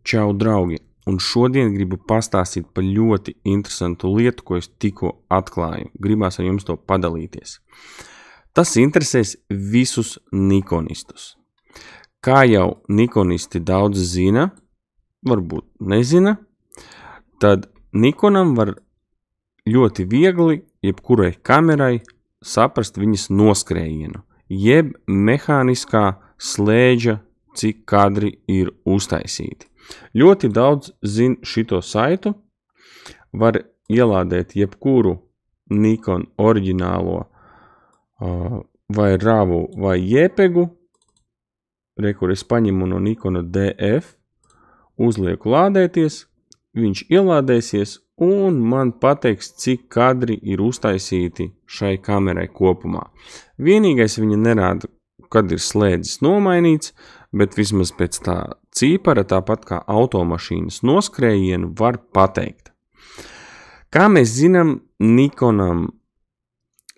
Čau, draugi! Un šodien gribu pastāstīt par ļoti interesantu lietu, ko es tikko atklāju. Gribās ar jums to padalīties. Tas interesēs visus nikonistus. Kā jau nikonisti daudz zina, varbūt nezina, tad Nikonam var ļoti viegli jebkurai kamerai saprast viņas noskrējienu, jeb mehāniskā slēdža, cik kadri ir uztaisīti. Ļoti daudz zin šito saitu, var ielādēt jebkuru Nikon oriģinālo vai RAW vai JPEG-u, kur es paņemu no Nikona DF, uzlieku lādēties, viņš ielādēsies un man pateiks, cik kadri ir uztaisīti šai kamerai kopumā. Vienīgais viņa nerāda, kad ir slēdzis nomainīts, bet vismaz pēc tā cīpara, tāpat kā automašīnas noskrējienu, var pateikt. Kā mēs zinām, Nikonam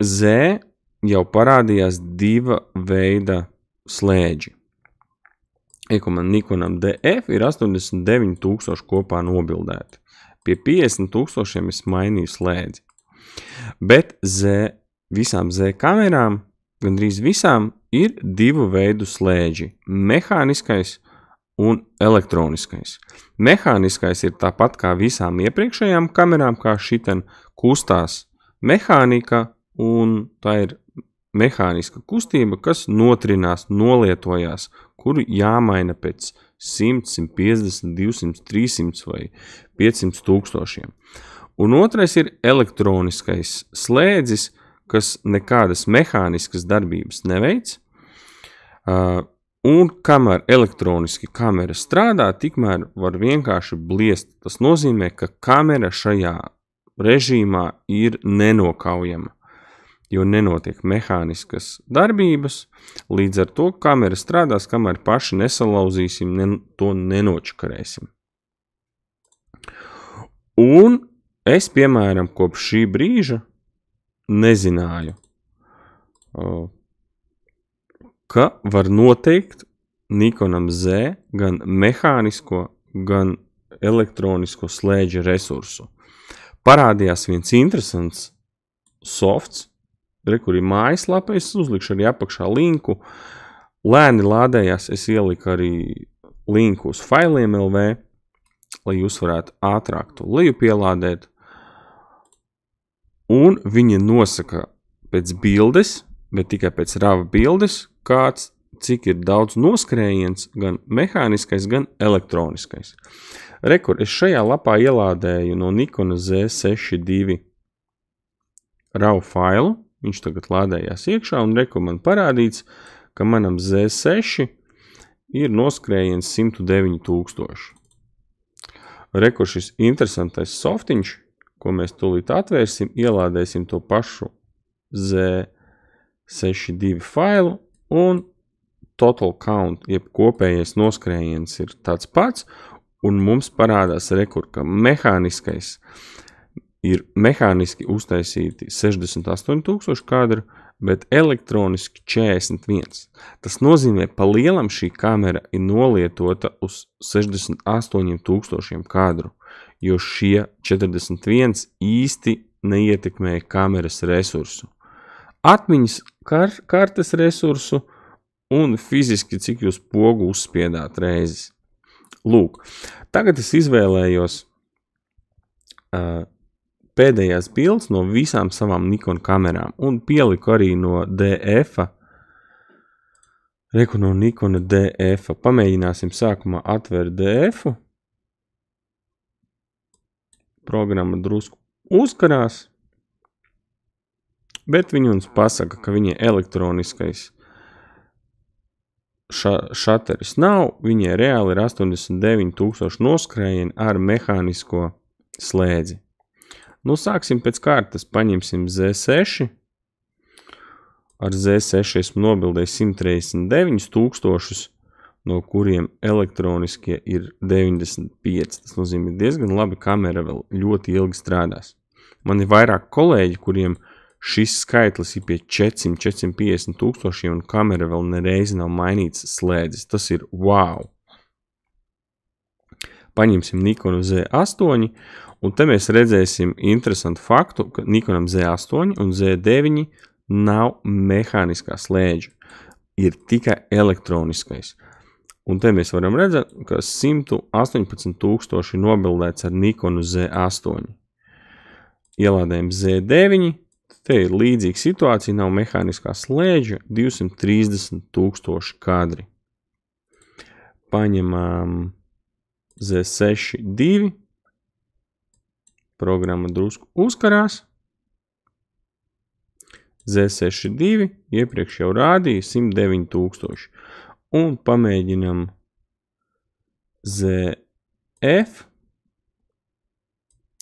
Z jau parādījās diva veida slēdži. Man Nikonam DF ir 89,000 kopā nobildēti. Pie 50,000 es mainīju slēdzi. Bet visām Z kamerām, gandrīz visām, ir divu veidu slēdži – mehāniskais un elektroniskais. Mehāniskais ir tāpat kā visām iepriekšējām kamerām, kā šiten kustās mehānika, un tā ir mehāniska kustība, kas notrinās, nolietojās, kuru jāmaina pēc 100, 150, 200, 300 vai 500,000. Un otrais ir elektroniskais slēdzis, kas nekādas mehāniskas darbības neveic, un kamēr elektroniski kamera strādā, tikmēr var vienkārši bliest. Tas nozīmē, ka kamera šajā režīmā ir nenokaujama, jo nenotiek mehāniskas darbības, līdz ar to kamera strādās, kamēr paši nesalauzīsim, to nenočakarēsim. Un es, piemēram, kopš šī brīža nezināju, ka var noteikt Nikonam Z gan mehānisko, gan elektronisko slēdža resursu. Parādījās viens interesants softs, kur ir mājaslapa, es uzlikšu arī apakšā linku. Lēni lādējās, es ieliku arī linku uz failiem LV, lai jūs varētu ātrāk to lejupielādēt. Un viņa nosaka pēc bildes, bet tikai pēc RAW bildes, cik ir daudz noskrējiens, gan mehāniskais, gan elektroniskais. Rekur, es šajā lapā ielādēju no Nikona Z6 RAW failu, viņš tagad lādējās iekšā, un rekur man parādīts, ka manam Z6 ir noskrējiens 109,000. Rekur, šis interesantais softiņš, ko mēs tūlīt atvērsim, ielādēsim to pašu Z6 failu, un total count, jeb kopējais noskrējiens ir tāds pats, un mums parādās rekur, ka mehāniskais ir mehāniski uztaisīti 68,000 kadru, bet elektroniski 41. Tas nozīmē, pa lielam šī kamera ir nolietota uz 68,000 kadru, jo šie 41 īsti neietekmēja kameras resursu. Atmiņas kartes resursu un fiziski, cik jūs pogu uzspiedāt reizes. Lūk, tagad es izvēlējos pēdējās bildes no visām savām Nikon kamerām un pieliku arī no DF-a. Reku no Nikona DF-a. Pamēģināsim sākumā atvērt DF-u. Programma drusku uzkarās, bet viņi mums pasaka, ka viņai elektroniskais šateris nav, viņai reāli ir 89,000 noskrējieni ar mehānisko slēdzi. Nu, sāksim pēc kārtas, paņemsim Z6. Ar Z6 esmu nobildējis 139,000, no kuriem elektroniskie ir 95. Tas nozīmē, diezgan labi kamera vēl ļoti ilgi strādās. Man ir vairāk kolēģi, kuriem šis skaitlis ir pie 400-450,000 un kamera vēl nereizi nav mainīts slēdzis. Tas ir wow! Paņemsim Nikonu Z8, un te mēs redzēsim interesantu faktu, ka Nikonam Z8 un Z9 nav mehāniskā slēdža, ir tikai elektroniskais. Un te mēs varam redzēt, ka 118,000 nobildēts ar Nikonu Z8. Ielādējam Z9, te ir līdzīga situācija, nav mehāniskā slēdža, 230,000 kadri. Paņemam Z6.2, programma drusku uzkarās. Z6.2 iepriekš jau rādīja 109,000. Un pamēģinam ZF.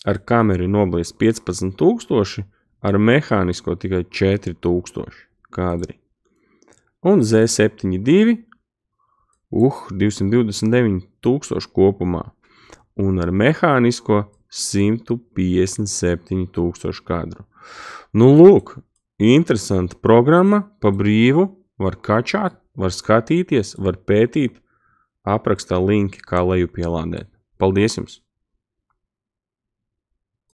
Ar kameru noblies 15,000, ar mehānisko tikai 4,000 kadri. Un Z7.2, 229,000 kopumā. Un ar mehānisko 157,000 kadru. Nu, lūk, interesanta programma, pa brīvu, var kačāt, var skatīties, var pētīt, aprakstā linki, kā lejupielādēt. Paldies jums!